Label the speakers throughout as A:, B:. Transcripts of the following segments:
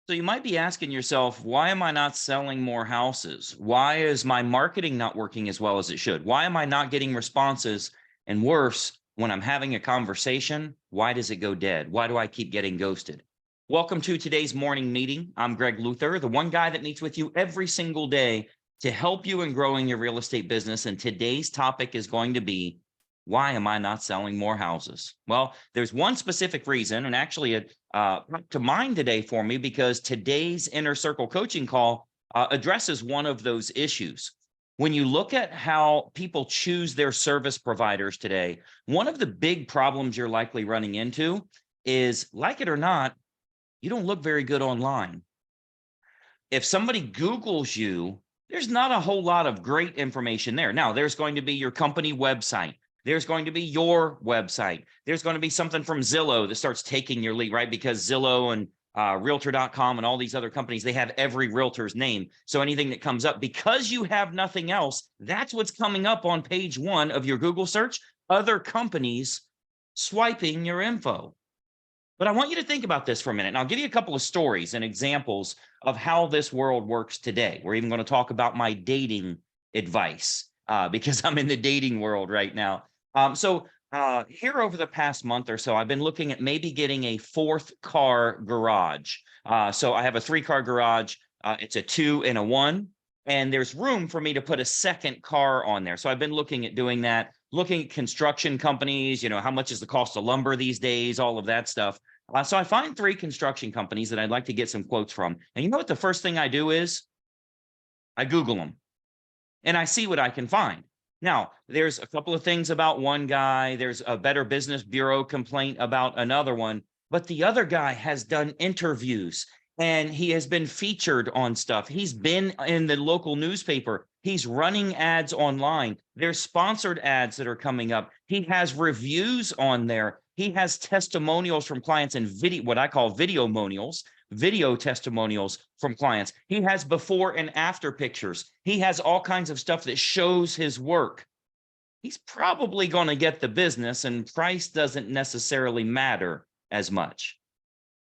A: So you might be asking yourself, why am I not selling more houses? Why is my marketing not working as well as it should? Why am I not getting responses? And worse, when I'm having a conversation, why does it go dead? Why do I keep getting ghosted? Welcome to today's morning meeting. I'm Greg Luther, the one guy that meets with you every single day to help you in growing your real estate business. And today's topic is going to be, why am I not selling more houses? Well, there's one specific reason, and actually it popped to mind today for me because today's Inner Circle coaching call addresses one of those issues. When you look at how people choose their service providers today, one of the big problems you're likely running into is, like it or not, you don't look very good online. If somebody Googles you, there's not a whole lot of great information there. Now, there's going to be your company website. There's going to be your website. There's going to be something from Zillow that starts taking your lead, right? Because Zillow and Realtor.com and all these other companies, they have every realtor's name. So anything that comes up, because you have nothing else, that's what's coming up on page one of your Google search, other companies swiping your info. But I want you to think about this for a minute. And I'll give you a couple of stories and examples of how this world works today. We're even going to talk about my dating advice because I'm in the dating world right now. Here over the past month or so, I've been looking at maybe getting a fourth car garage. So I have a 3-car garage. It's a 2 and a 1. And there's room for me to put a second car on there. So I've been looking at doing that, looking at construction companies, how much is the cost of lumber these days, all of that stuff. So I find 3 construction companies that I'd like to get some quotes from. And you know what the first thing I do is? I Google them and I see what I can find. Now, there's a couple of things about one guy. There's a Better Business Bureau complaint about another one, but the other guy has done interviews and he has been featured on stuff. He's been in the local newspaper. He's running ads online. There's sponsored ads that are coming up. He has reviews on there. He has testimonials from clients and what I call video testimonials from clients. He has before and after pictures. He has all kinds of stuff that shows his work. He's probably going to get the business, and price doesn't necessarily matter as much.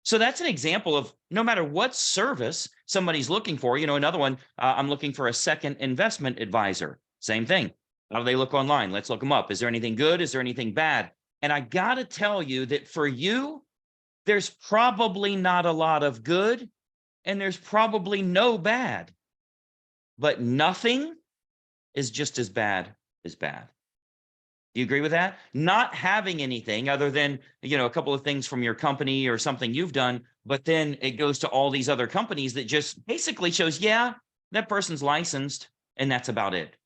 A: So that's an example of no matter what service somebody's looking for. Another one, I'm looking for a second investment advisor. Same thing. How do they look online? Let's look them up. Is there anything good? Is there anything bad? And I got to tell you that for you, there's probably not a lot of good and there's probably no bad, but nothing is just as bad as bad. Do you agree with that? Not having anything other than, a couple of things from your company or something you've done, but then it goes to all these other companies that just basically shows, yeah, that person's licensed and that's about it.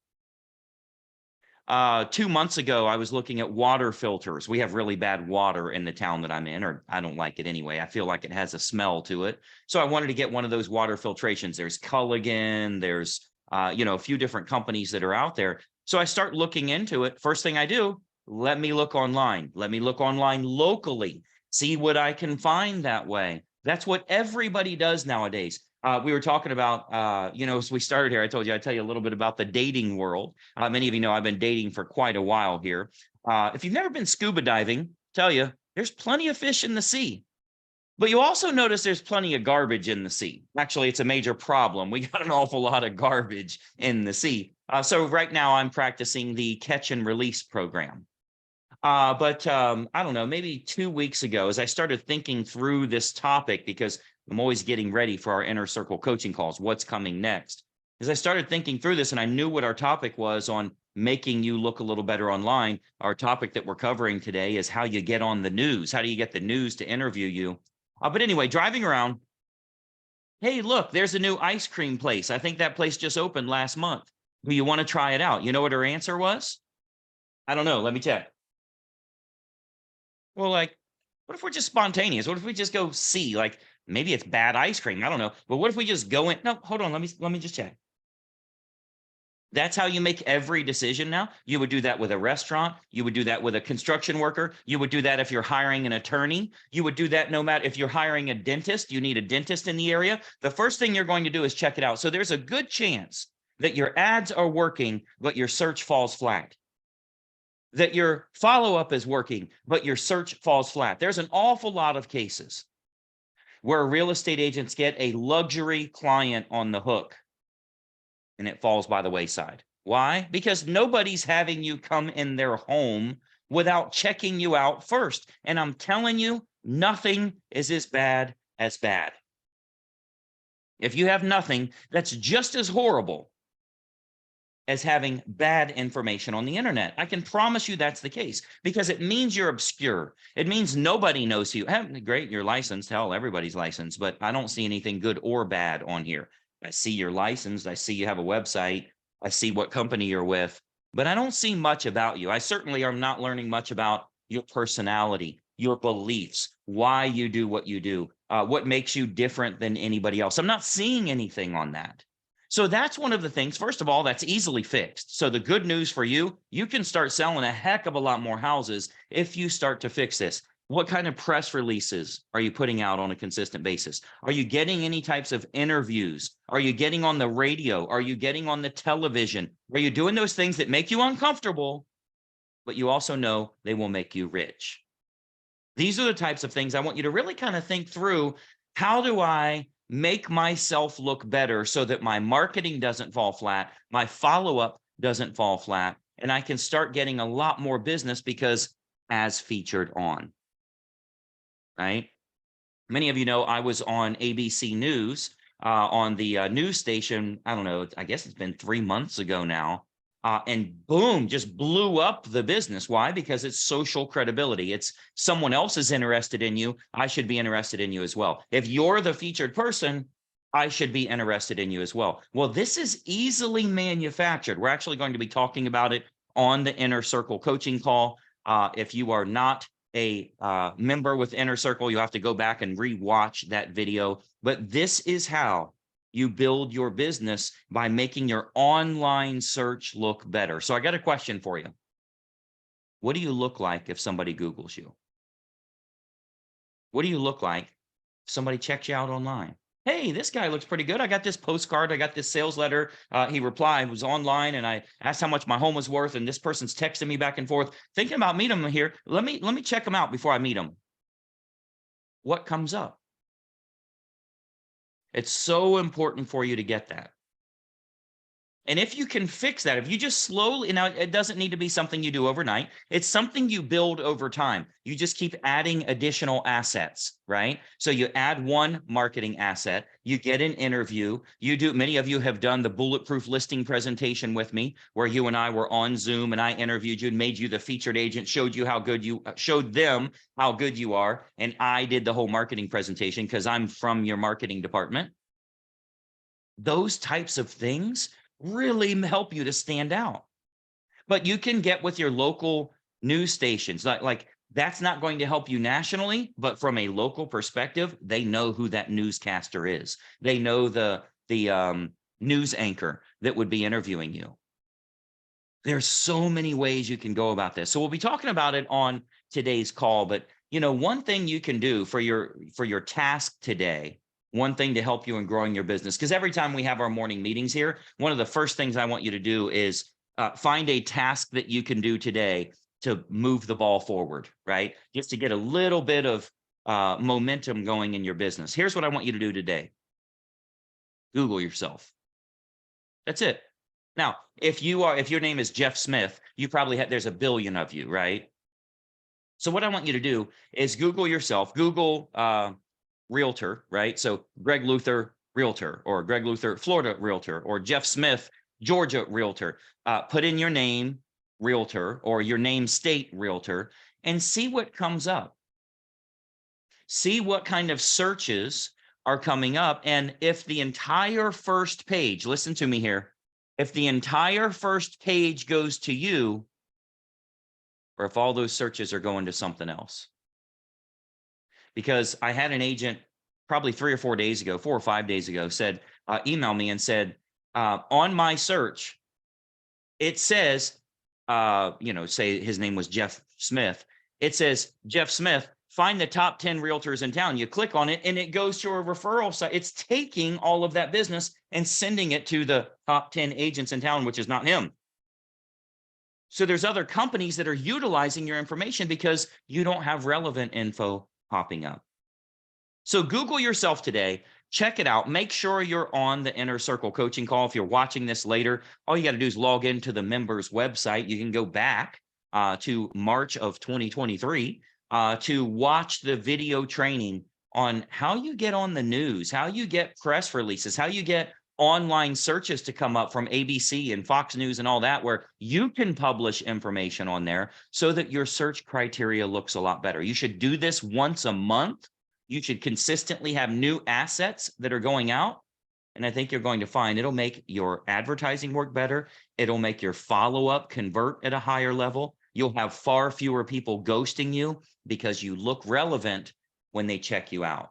A: 2 months ago, I was looking at water filters. We have really bad water in the town that I'm in, or I don't like it anyway. I feel like it has a smell to it. So I wanted to get one of those water filtrations. There's Culligan, there's, a few different companies that are out there. So I start looking into it. First thing I do, let me look online. Let me look online locally, see what I can find that way. That's what everybody does nowadays. We were talking about, as we started here, I'd tell you a little bit about the dating world. Many of you know I've been dating for quite a while here. If you've never been scuba diving, tell you, there's plenty of fish in the sea. But you also notice there's plenty of garbage in the sea. Actually, it's a major problem. We got an awful lot of garbage in the sea. So right now I'm practicing the catch and release program. I don't know, maybe 2 weeks ago, as I started thinking through this topic, because I'm always getting ready for our Inner Circle coaching calls, what's coming next. As I started thinking through this and I knew what our topic was on making you look a little better online, our topic that we're covering today is how you get on the news. How do you get the news to interview you? But anyway, driving around, hey, look, there's a new ice cream place. I think that place just opened last month. Do you want to try it out? You know what her answer was? I don't know. Let me check. Well, what if we're just spontaneous? What if we just go see? Maybe it's bad ice cream. I don't know. But what if we just go in? No, hold on. Let me just check. That's how you make every decision now. You would do that with a restaurant. You would do that with a construction worker. You would do that if you're hiring an attorney. You would do that no matter if you're hiring a dentist. You need a dentist in the area. The first thing you're going to do is check it out. So there's a good chance that your ads are working, but your search falls flat. That your follow-up is working, but your search falls flat. There's an awful lot of cases where real estate agents get a luxury client on the hook and it falls by the wayside. Why? Because nobody's having you come in their home without checking you out first. And I'm telling you, nothing is as bad as bad. If you have nothing, that's just as horrible as having bad information on the internet. I can promise you that's the case, because it means you're obscure. It means nobody knows you. Great, your license, hell, everybody's licensed, but I don't see anything good or bad on here. I see you're licensed. I see you have a website. I see what company you're with, but I don't see much about you. I certainly am not learning much about your personality, your beliefs, why you do what you do, what makes you different than anybody else. I'm not seeing anything on that. So that's one of the things, first of all, that's easily fixed. So the good news for you, you can start selling a heck of a lot more houses if you start to fix this. What kind of press releases are you putting out on a consistent basis? Are you getting any types of interviews? Are you getting on the radio? Are you getting on the television? Are you doing those things that make you uncomfortable, but you also know they will make you rich? These are the types of things I want you to really kind of think through. How do I make myself look better so that my marketing doesn't fall flat, my follow-up doesn't fall flat, and I can start getting a lot more business because as featured on, right? Many of you know I was on ABC News on the news station. I don't know, I guess it's been 3 months ago now. And boom, just blew up the business. Why? Because it's social credibility. It's someone else is interested in you. I should be interested in you as well. If you're the featured person, I should be interested in you as well. Well, this is easily manufactured. We're actually going to be talking about it on the Inner Circle coaching call. If you are not a member with Inner Circle, you have to go back and rewatch that video. But this is how you build your business, by making your online search look better. So I got a question for you. What do you look like if somebody Googles you? What do you look like if somebody checks you out online? Hey, this guy looks pretty good. I got this postcard. I got this sales letter. He replied, was online, and I asked how much my home was worth, and this person's texting me back and forth, thinking about meeting him here. Let me check him out before I meet him. What comes up? It's so important for you to get that. And if you can fix that, if you just slowly, now it doesn't need to be something you do overnight. It's something you build over time. You just keep adding additional assets, right? So you add one marketing asset, you get an interview, you do, many of you have done the bulletproof listing presentation with me, where you and I were on Zoom and I interviewed you and made you the featured agent, showed you how good you, showed them how good you are. And I did the whole marketing presentation because I'm from your marketing department. Those types of things really help you to stand out. But you can get with your local news stations. Like that's not going to help you nationally, but from a local perspective, they know who that newscaster is. They know the news anchor that would be interviewing you. There's so many ways you can go about this. So we'll be talking about it on today's call. But you know, one thing you can do for your task today, one thing to help you in growing your business, because every time we have our morning meetings here, one of the first things I want you to do is find a task that you can do today to move the ball forward, right? Just to get a little bit of momentum going in your business. Here's what I want you to do today. Google yourself. That's it. Now, if your name is Jeff Smith, you probably have, there's a billion of you, right? So what I want you to do is Google yourself. Google realtor, right? So Greg Luther, realtor, or Greg Luther, Florida realtor, or Jeff Smith, Georgia realtor. Put in your name, realtor, or your name state realtor, and see what comes up. See what kind of searches are coming up. And if the entire first page, listen to me here, if the entire first page goes to you, or if all those searches are going to something else. Because I had an agent probably 3 or 4 days ago, 4 or 5 days ago, said, email me and said, on my search, it says, say his name was Jeff Smith. It says, Jeff Smith, find the top 10 realtors in town. You click on it and it goes to a referral site. It's taking all of that business and sending it to the top 10 agents in town, which is not him. So there's other companies that are utilizing your information because you don't have relevant info popping up. So Google yourself today, check it out. Make sure you're on the Inner Circle coaching call. If you're watching this later, all you got to do is log into the members website. You can go back to March of 2023 to watch the video training on how you get on the news, how you get press releases, how you get online searches to come up from ABC and Fox News and all that, where you can publish information on there so that your search criteria looks a lot better. You should do this once a month. You should consistently have new assets that are going out. And I think you're going to find it'll make your advertising work better. It'll make your follow-up convert at a higher level. You'll have far fewer people ghosting you because you look relevant when they check you out.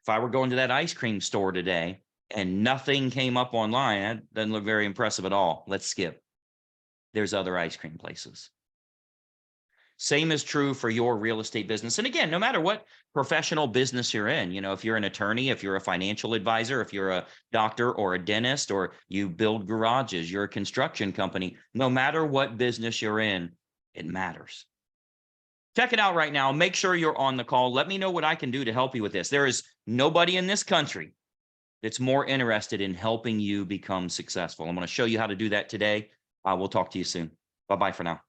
A: If I were going to that ice cream store today and nothing came up online, that doesn't look very impressive at all. Let's skip. There's other ice cream places. Same is true for your real estate business. And again, no matter what professional business you're in, if you're an attorney, if you're a financial advisor, if you're a doctor or a dentist, or you build garages, you're a construction company, no matter what business you're in, it matters. Check it out right now. Make sure you're on the call. Let me know what I can do to help you with this. There is nobody in this country that's more interested in helping you become successful. I'm going to show you how to do that today. We'll talk to you soon. Bye-bye for now.